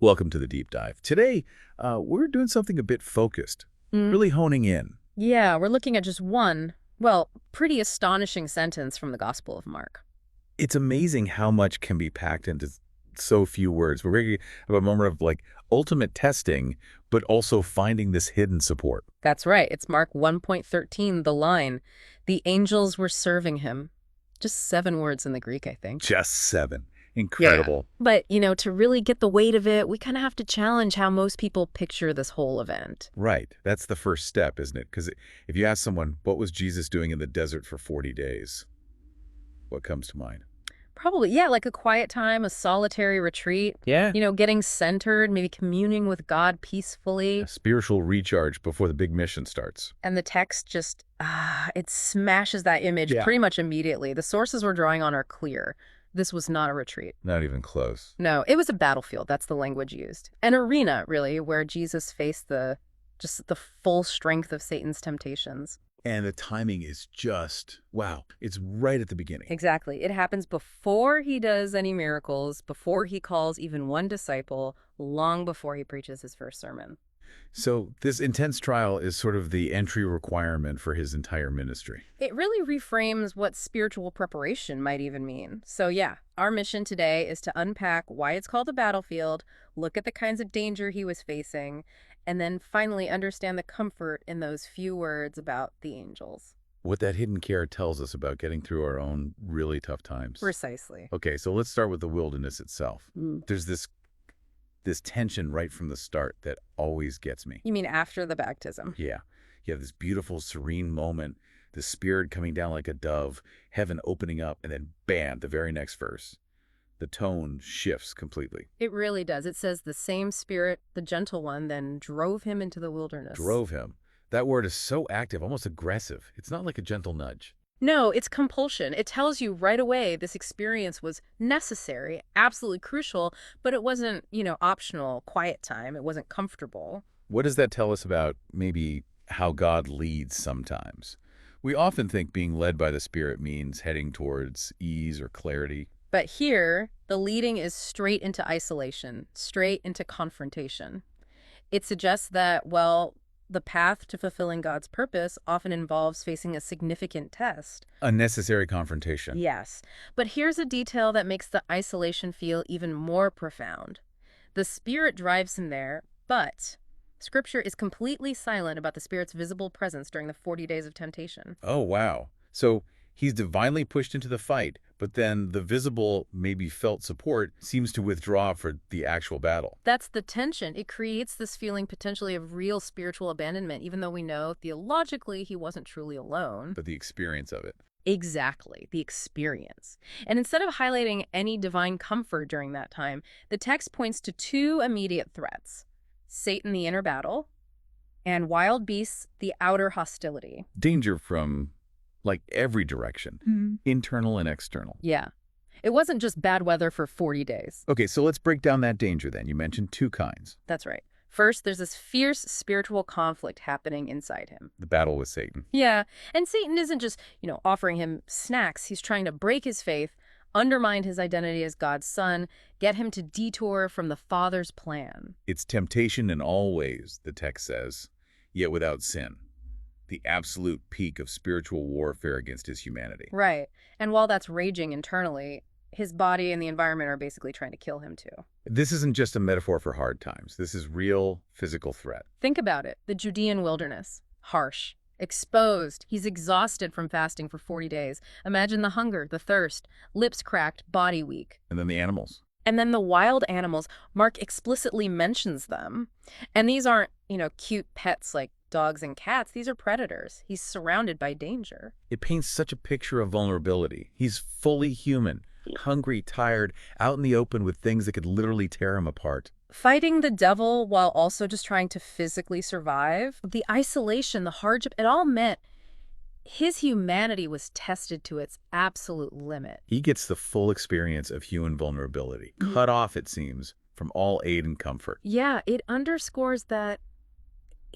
Welcome to the deep dive. Today, we're doing something a bit focused, Mm. really honing in. Yeah, we're looking at just one, well, pretty astonishing sentence from the Gospel of Mark. It's amazing how much can be packed into so few words. We're really have a moment of like ultimate testing, but also finding this hidden support. That's right. It's Mark 1.13, the line, "The angels were serving him." Just 7 words in the Greek, I think. Just 7. Yeah. Incredible. But, to really get the weight of it, we kind of have to challenge how most people picture this whole event. Right. That's the first step, isn't it? Because if you ask someone, what was Jesus doing in the desert for 40 days? What comes to mind? Probably, yeah, like a quiet time, a solitary retreat, Yeah. getting centered, maybe communing with God peacefully. A spiritual recharge before the big mission starts. And the text just, it smashes that image Yeah. pretty much immediately. The sources we're drawing on are clear. This was not a retreat. Not even close. No, it was a battlefield. That's the language used. An arena, really, where Jesus faced just the full strength of Satan's temptations. And the timing is just, wow, it's right at the beginning. Exactly. It happens before he does any miracles, before he calls even one disciple, long before he preaches his first sermon. So this intense trial is sort of the entry requirement for his entire ministry. It really reframes what spiritual preparation might even mean. So yeah, our mission today is to unpack why it's called a battlefield, look at the kinds of danger he was facing, and then finally understand the comfort in those few words about the angels. What that hidden care tells us about getting through our own really tough times. Precisely. Okay, so let's start with the wilderness itself. Mm. There's this tension right from the start that always gets me. You mean after the baptism? Yeah. You have this beautiful, serene moment, the Spirit coming down like a dove, heaven opening up, and then bam, the very next verse. The tone shifts completely. It really does. It says the same Spirit, the gentle one, then drove him into the wilderness. Drove him. That word is so active, almost aggressive. It's not like a gentle nudge. No, it's compulsion. It tells you right away this experience was necessary, absolutely crucial, but it wasn't, optional, quiet time. It wasn't comfortable. What does that tell us about maybe how God leads sometimes? We often think being led by the Spirit means heading towards ease or clarity. But here, the leading is straight into isolation, straight into confrontation. It suggests that, well, the path to fulfilling God's purpose often involves facing a significant test. A necessary confrontation. Yes, but here's a detail that makes the isolation feel even more profound. The Spirit drives him there, but Scripture is completely silent about the Spirit's visible presence during the 40 days of temptation. Oh, wow. So he's divinely pushed into the fight, but then the visible, maybe felt support seems to withdraw for the actual battle. That's the tension. It creates this feeling potentially of real spiritual abandonment, even though we know theologically he wasn't truly alone. But the experience of it. Exactly, the experience. And instead of highlighting any divine comfort during that time, the text points to 2 immediate threats: Satan, the inner battle, and wild beasts, the outer hostility. Danger from, like, every direction, internal and external. Yeah. It wasn't just bad weather for 40 days. Okay, so let's break down that danger then. You mentioned 2 kinds. That's right. First, there's this fierce spiritual conflict happening inside him. The battle with Satan. Yeah, and Satan isn't just, offering him snacks. He's trying to break his faith, undermine his identity as God's son, get him to detour from the Father's plan. It's temptation in all ways, the text says, yet without sin. The absolute peak of spiritual warfare against his humanity. Right. And while that's raging internally, his body and the environment are basically trying to kill him too. This isn't just a metaphor for hard times. This is real physical threat. Think about it. The Judean wilderness. Harsh. Exposed. He's exhausted from fasting for 40 days. Imagine the hunger, the thirst, lips cracked, body weak. And then the animals. And then the wild animals, Mark explicitly mentions them. And these aren't, cute pets like dogs and cats. These are predators. He's surrounded by danger. It paints such a picture of vulnerability. He's fully human, hungry, tired, out in the open with things that could literally tear him apart. Fighting the devil while also just trying to physically survive. The isolation, the hardship, it all meant his humanity was tested to its absolute limit. He gets the full experience of human vulnerability, cut off, it seems, from all aid and comfort. Yeah, it underscores that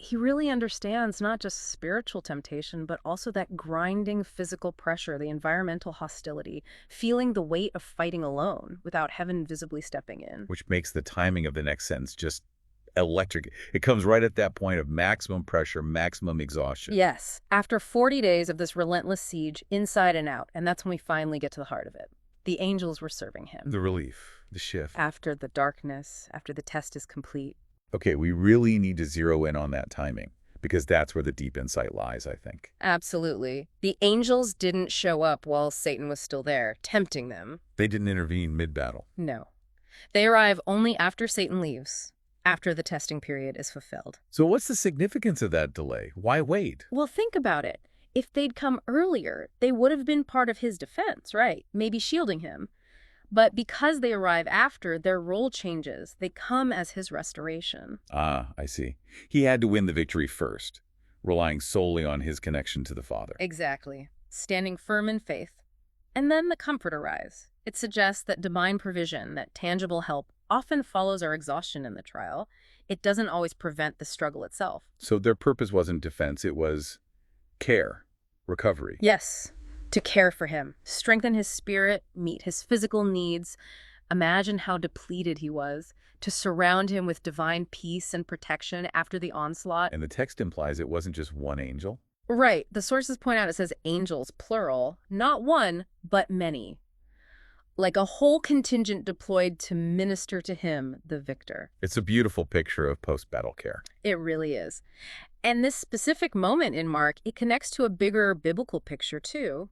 He really understands not just spiritual temptation, but also that grinding physical pressure, the environmental hostility, feeling the weight of fighting alone without heaven visibly stepping in. Which makes the timing of the next sentence just electric. It comes right at that point of maximum pressure, maximum exhaustion. Yes, after 40 days of this relentless siege, inside and out, and that's when we finally get to the heart of it. The angels were serving him. The relief, the shift. After the darkness, after the test is complete. Okay, we really need to zero in on that timing because that's where the deep insight lies, I think. Absolutely. The angels didn't show up while Satan was still there, tempting them. They didn't intervene mid-battle. No. They arrive only after Satan leaves, after the testing period is fulfilled. So what's the significance of that delay? Why wait? Well, think about it. If they'd come earlier, they would have been part of his defense, right? Maybe shielding him. But because they arrive after, their role changes. They come as his restoration. Ah, I see. He had to win the victory first, relying solely on his connection to the Father. Exactly. Standing firm in faith. And then the comfort arrives. It suggests that divine provision, that tangible help, often follows our exhaustion in the trial. It doesn't always prevent the struggle itself. So their purpose wasn't defense, it was care, recovery. Yes, to care for him, strengthen his spirit, meet his physical needs. Imagine how depleted he was, to surround him with divine peace and protection after the onslaught. And the text implies it wasn't just one angel. Right, the sources point out it says angels, plural, not one, but many. Like a whole contingent deployed to minister to him, the victor. It's a beautiful picture of post-battle care. It really is. And this specific moment in Mark, it connects to a bigger biblical picture too.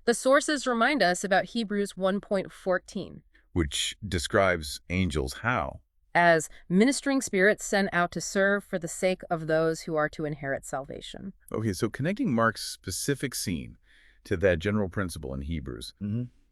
The sources remind us about Hebrews 1:14 Which describes angels how? as ministering spirits sent out to serve for the sake of those who are to inherit salvation. Okay, so connecting Mark's specific scene to that general principle in Hebrews,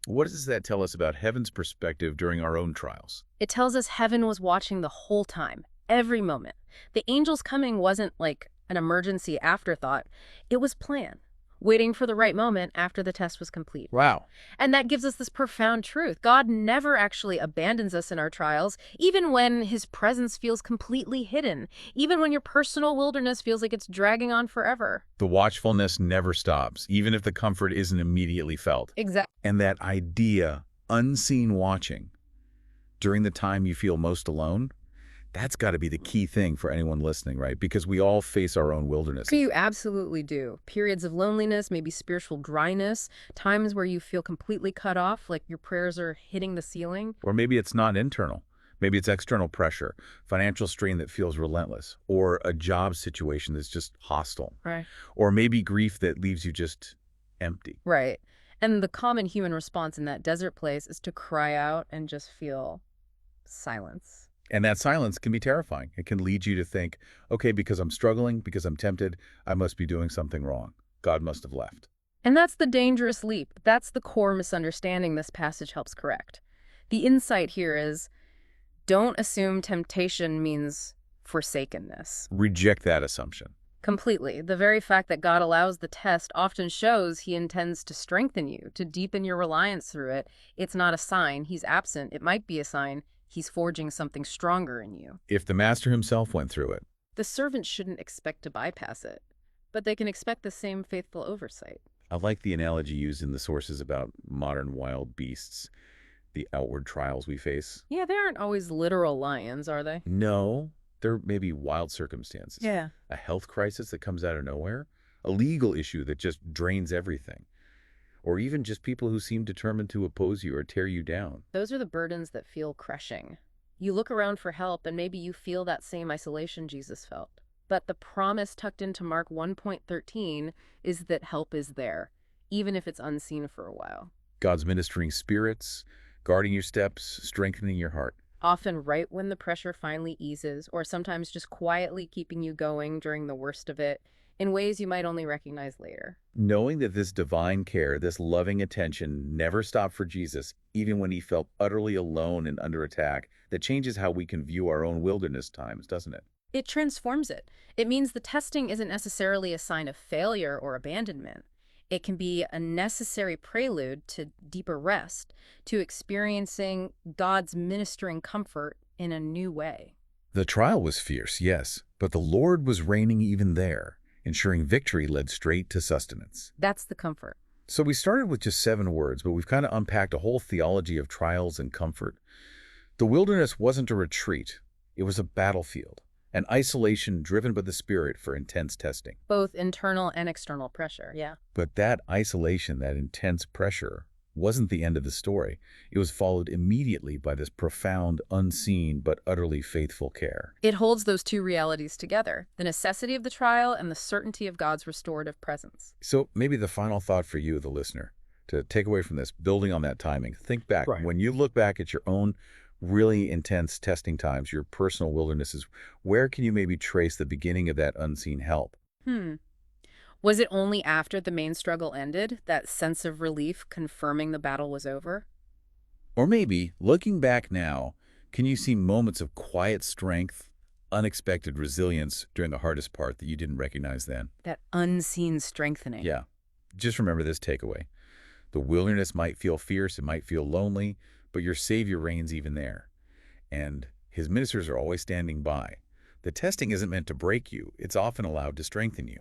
what does that tell us about heaven's perspective during our own trials? It tells us heaven was watching the whole time, every moment. The angels coming wasn't like an emergency afterthought. It was planned, waiting for the right moment after the test was complete. Wow. And that gives us this profound truth. God never actually abandons us in our trials, even when his presence feels completely hidden, even when your personal wilderness feels like it's dragging on forever. The watchfulness never stops, even if the comfort isn't immediately felt. Exactly. And that idea, unseen watching, during the time you feel most alone, that's got to be the key thing for anyone listening, right? Because we all face our own wilderness. You absolutely do. Periods of loneliness, maybe spiritual dryness, times where you feel completely cut off, like your prayers are hitting the ceiling. Or maybe it's not internal. Maybe it's external pressure, financial strain that feels relentless, or a job situation that's just hostile. Right. Or maybe grief that leaves you just empty. Right. And the common human response in that desert place is to cry out and just feel silence. And that silence can be terrifying. It can lead you to think, okay, because I'm struggling, because I'm tempted, I must be doing something wrong. God must have left. And that's the dangerous leap. That's the core misunderstanding this passage helps correct. The insight here is, don't assume temptation means forsakenness. Reject that assumption. Completely. The very fact that God allows the test often shows he intends to strengthen you, to deepen your reliance through it. It's not a sign he's absent. It might be a sign he's forging something stronger in you. If the master himself went through it. The servant shouldn't expect to bypass it, but they can expect the same faithful oversight. I like the analogy used in the sources about modern wild beasts, the outward trials we face. Yeah, they aren't always literal lions, are they? No, there may be wild circumstances. Yeah. A health crisis that comes out of nowhere, a legal issue that just drains everything, or even just people who seem determined to oppose you or tear you down. Those are the burdens that feel crushing. You look around for help and maybe you feel that same isolation Jesus felt. But the promise tucked into Mark 1:13 is that help is there, even if it's unseen for a while. God's ministering spirits, guarding your steps, strengthening your heart. Often right when the pressure finally eases, or sometimes just quietly keeping you going during the worst of it, in ways you might only recognize later. Knowing that this divine care, this loving attention never stopped for Jesus, even when he felt utterly alone and under attack, that changes how we can view our own wilderness times, doesn't it? It transforms it. It means the testing isn't necessarily a sign of failure or abandonment. It can be a necessary prelude to deeper rest, to experiencing God's ministering comfort in a new way. The trial was fierce, yes, but the Lord was reigning even there, ensuring victory led straight to sustenance. That's the comfort. So we started with just 7 words, but we've kind of unpacked a whole theology of trials and comfort. The wilderness wasn't a retreat. It was a battlefield, an isolation driven by the Spirit for intense testing. Both internal and external pressure, yeah. But that isolation, that intense pressure, wasn't the end of the story. It was followed immediately by this profound, unseen, but utterly faithful care. It holds those two realities together, the necessity of the trial and the certainty of God's restorative presence. So maybe the final thought for you, the listener, to take away from this, building on that timing, think back. Right. When you look back at your own really intense testing times, your personal wildernesses, where can you maybe trace the beginning of that unseen help? Was it only after the main struggle ended, that sense of relief confirming the battle was over? Or maybe, looking back now, can you see moments of quiet strength, unexpected resilience during the hardest part that you didn't recognize then? That unseen strengthening. Yeah. Just remember this takeaway. The wilderness might feel fierce, it might feel lonely, but your Savior reigns even there. And his ministers are always standing by. The testing isn't meant to break you. It's often allowed to strengthen you.